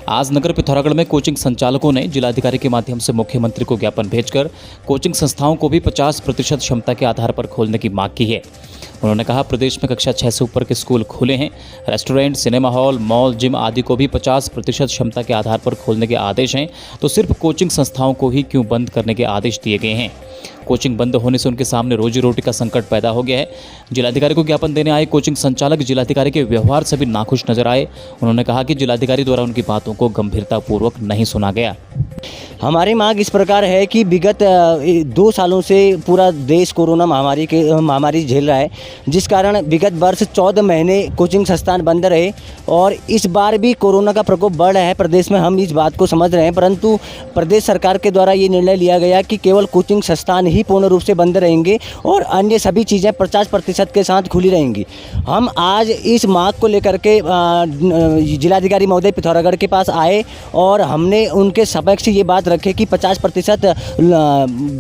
आज नगर पिथौरागढ़ में कोचिंग संचालकों ने जिलाधिकारी के माध्यम से मुख्यमंत्री को ज्ञापन भेजकर कोचिंग संस्थाओं को भी 50% क्षमता के आधार पर खोलने की मांग की है। उन्होंने कहा, प्रदेश में कक्षा 6 से ऊपर के स्कूल खुले हैं। Restaurant, cinema hall, mall, gym आदि को भी 50% क्षमता के आधार पर खोलने के आदेश हैं, तो सिर्फ कोचिंग संस्थाओं को ही क्यों बंद करने के आदेश दिए गए हैं। कोचिंग बंद होने से उनके सामने रोजी रोटी का संकट पैदा हो गया है। जिलाधिकारी को ज्ञापन देने आए कोचिंग संचालक जिलाधिकारी के व्यवहार से भी नाखुश नजर आए। उन्होंने कहा कि जिलाधिकारी द्वारा उनकी बातों को गंभीरतापूर्वक नहीं सुना गया। हमारी मांग इस प्रकार है कि विगत 2 सालों से पूरा देश कोरोना महामारी झेल रहा है, जिस कारण विगत वर्ष 14 महीने कोचिंग संस्थान बंद रहे और इस बार भी कोरोना का प्रकोप बढ़ रहा है प्रदेश में। हम इस बात को समझ रहे हैं, परंतु प्रदेश सरकार के द्वारा ये निर्णय लिया गया कि केवल कोचिंग संस्थान ही पूर्ण रूप से बंद रहेंगे और अन्य सभी चीज़ें 50% के साथ खुली रहेंगी। हम आज इस मांग को लेकर के जिलाधिकारी महोदय पिथौरागढ़ के पास आए और हमने उनके समक्ष ये बात रखे कि 50%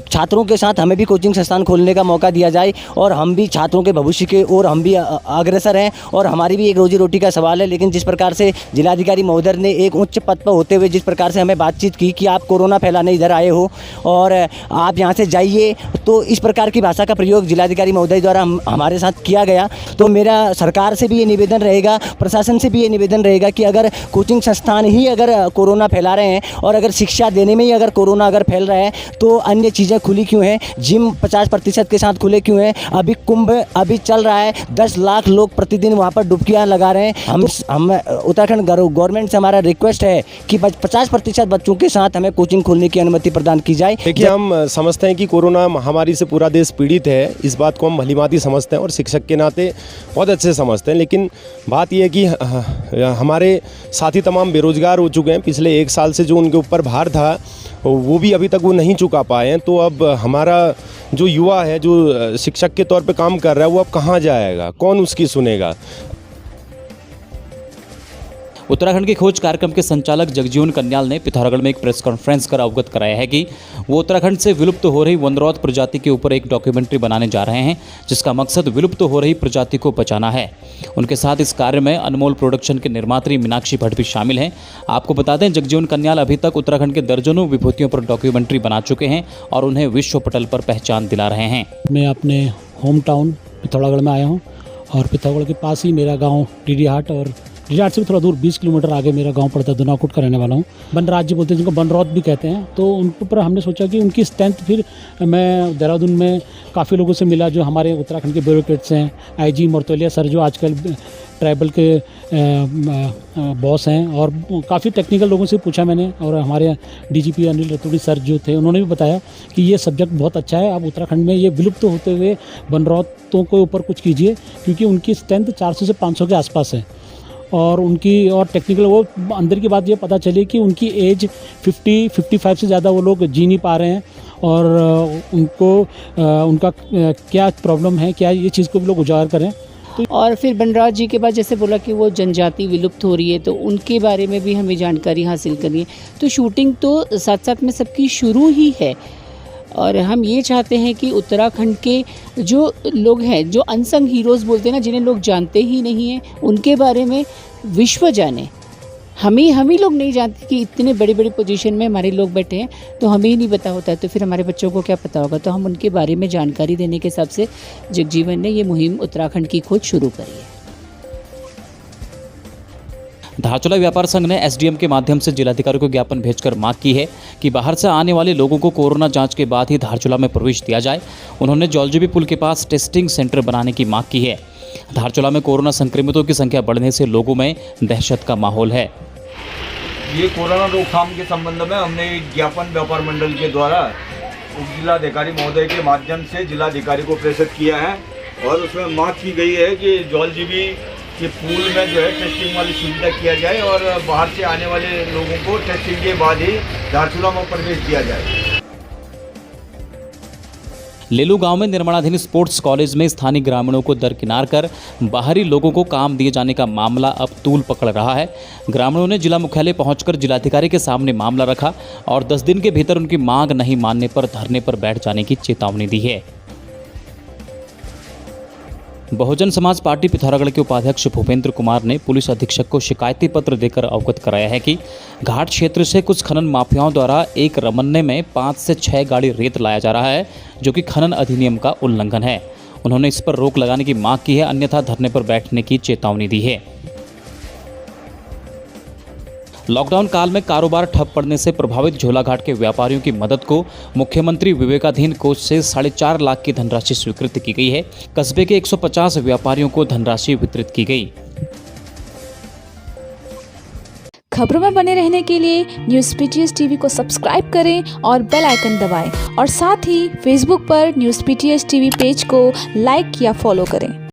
छात्रों के साथ हमें भी कोचिंग संस्थान खोलने का मौका दिया जाए और हम भी छात्रों के भविष्य के ओर हम भी अग्रसर हैं और हमारी भी एक रोजी रोटी का सवाल है। लेकिन जिस प्रकार से जिलाधिकारी महोदय ने एक उच्च पद पर होते हुए जिस प्रकार से हमें बातचीत की कि आप कोरोना फैलाने इधर आए हो और आप यहाँ से जाइए, तो इस प्रकार की भाषा का प्रयोग जिलाधिकारी महोदय द्वारा हमारे साथ किया गया। तो मेरा सरकार से भी ये निवेदन रहेगा, प्रशासन से भी ये निवेदन रहेगा कि अगर कोचिंग संस्थान ही अगर कोरोना फैला रहे हैं और अगर शिक्षा देने में ही अगर कोरोना अगर फैल रहा है तो अन्य चीज़ें खुली क्यों हैं? जिम 50% के साथ खुले क्यों हैं? अभी कुंभ अभी चल रहा है, 10 लाख लोग प्रतिदिन वहाँ पर डुबकियाँ लगा रहे हैं। हम उत्तराखंड गवर्नमेंट से हमारा रिक्वेस्ट है कि 50% बच्चों के साथ हमें कोचिंग खोलने की अनुमति प्रदान की जाए। देखिए, हम समझते हैं कि कोरोना महामारी से पूरा देश पीड़ित है, इस बात को हम भलीभांति समझते हैं और शिक्षक के नाते बहुत अच्छे समझते हैं। लेकिन बात यह है कि हमारे साथी तमाम बेरोजगार हो चुके हैं। पिछले 1 साल से जो उनके ऊपर भार था वो भी अभी तक वो नहीं चुका पाए हैं। तो अब हमारा जो युवा है, जो शिक्षक के तौर पे काम कर रहा है, वो अब कहाँ जाएगा? कौन उसकी सुनेगा? उत्तराखंड के खोज कार्यक्रम के संचालक जगजीवन कन्याल ने पिथौरागढ़ में एक प्रेस कॉन्फ्रेंस कर अवगत कराया है कि वो उत्तराखंड से विलुप्त हो रही वनरौत प्रजाति के ऊपर एक डॉक्यूमेंट्री बनाने जा रहे हैं, जिसका मकसद विलुप्त हो रही प्रजाति को बचाना है। उनके साथ इस कार्य में अनमोल प्रोडक्शन के निर्मात्री मीनाक्षी भट्ट भी शामिल हैं। आपको बता दें, जगजीवन कन्याल अभी तक उत्तराखंड के दर्जनों विभूतियों पर डॉक्यूमेंट्री बना चुके हैं और उन्हें विश्व पटल पर पहचान दिला रहे हैं। मैं अपने होम टाउन पिथौरागढ़ में आया हूँ और पिथौरागढ़ के पास ही मेरा गाँव डीडीहाट और डीडीहाट से भी थोड़ा दूर 20 किलोमीटर आगे मेरा गांव पड़ता है। दुनाकुट का रहने वाला हूँ। बनराज्य बोलते हैं, जिनको बनरौत भी कहते हैं। तो उनके ऊपर हमने सोचा कि उनकी स्ट्रेंथ, फिर मैं देहरादून में काफ़ी लोगों से मिला जो हमारे उत्तराखंड के ब्यूरोक्रेट्स हैं। आईजी मर्तोलिया सर जो आजकल ट्राइबल के बॉस हैं, और काफ़ी टेक्निकल लोगों से पूछा मैंने। और हमारे डीजीपी अनिल रतूड़ी सर जो थे, उन्होंने भी बताया कि ये सब्जेक्ट बहुत अच्छा है। अब उत्तराखंड में ये विलुप्त होते हुए बनरौतों के ऊपर कुछ कीजिए, क्योंकि उनकी स्ट्रेंथ 400 से 500 के आसपास है। और उनकी और टेक्निकल वो अंदर की बात ये पता चली कि उनकी एज 50-55 से ज़्यादा वो लोग जी नहीं पा रहे हैं और उनको उनका क्या प्रॉब्लम है, क्या ये चीज़ को भी लोग उजागर करें। और फिर बनराज जी के बाद जैसे बोला कि वो जनजाति विलुप्त हो रही है, तो उनके बारे में भी हमें जानकारी हासिल करनी है। तो शूटिंग तो साथ साथ में सबकी शुरू ही है और हम ये चाहते हैं कि उत्तराखंड के जो लोग हैं, जो अनसंग हीरोज़ बोलते हैं ना, जिन्हें लोग जानते ही नहीं हैं, उनके बारे में विश्व जाने। हम ही लोग नहीं जानते कि इतने बड़ी बड़ी पोजीशन में हमारे लोग बैठे हैं, तो हमें ही नहीं पता होता है, तो फिर हमारे बच्चों को क्या पता होगा। तो हम उनके बारे में जानकारी देने के हिसाब से जगजीवन ने ये मुहिम उत्तराखंड की खोज शुरू करी है। धारचूला व्यापार संघ ने एसडीएम के माध्यम से जिलाधिकारी को ज्ञापन भेजकर मांग की है कि बाहर से आने वाले लोगों को कोरोना जांच के बाद ही धारचूला में प्रवेश दिया जाए। उन्होंने जौलजीबी पुल के पास टेस्टिंग सेंटर बनाने की मांग की है। धारचूला में कोरोना संक्रमितों की संख्या बढ़ने से लोगों में दहशत का माहौल है। ये कोरोना रोकथाम के संबंध में हमने एक ज्ञापन व्यापार मंडल के द्वारा उप जिलाधिकारी महोदय के माध्यम से जिलाधिकारी को प्रेषित किया है और उसमें मांग की गई है कि जौलजीबी के पुल में जो है टेस्टिंग वाली सुविधा किया जाए और बाहर से आने वाले लोगों को टेस्टिंग के बाद ही धारचूला में प्रवेश दिया जाए। लेलू गांव में निर्माणाधीन स्पोर्ट्स कॉलेज में स्थानीय ग्रामीणों को दरकिनार कर बाहरी लोगों को काम दिए जाने का मामला अब तूल पकड़ रहा है। ग्रामीणों ने जिला मुख्यालय पहुंचकर जिलाधिकारी के सामने मामला रखा और 10 दिन के भीतर उनकी मांग नहीं मानने पर धरने पर बैठ जाने की चेतावनी दी है। बहुजन समाज पार्टी पिथौरागढ़ के उपाध्यक्ष भूपेंद्र कुमार ने पुलिस अधीक्षक को शिकायती पत्र देकर अवगत कराया है कि घाट क्षेत्र से कुछ खनन माफियाओं द्वारा एक रमन्ने में 5 से 6 गाड़ी रेत लाया जा रहा है, जो कि खनन अधिनियम का उल्लंघन है। उन्होंने इस पर रोक लगाने की मांग की है, अन्यथा धरने पर बैठने की चेतावनी दी है। लॉकडाउन काल में कारोबार ठप पड़ने से प्रभावित झोलाघाट के व्यापारियों की मदद को मुख्यमंत्री विवेकाधीन कोष से 4.5 लाख की धनराशि स्वीकृत की गई है। कस्बे के 150 व्यापारियों को धनराशि वितरित की गई। खबरों में बने रहने के लिए न्यूज़ पीटीएस टीवी को सब्सक्राइब करें और बेल आइकन दबाएं और साथ ही फेसबुक पर न्यूज़ पीटीएस टीवी पेज को लाइक या फॉलो करें।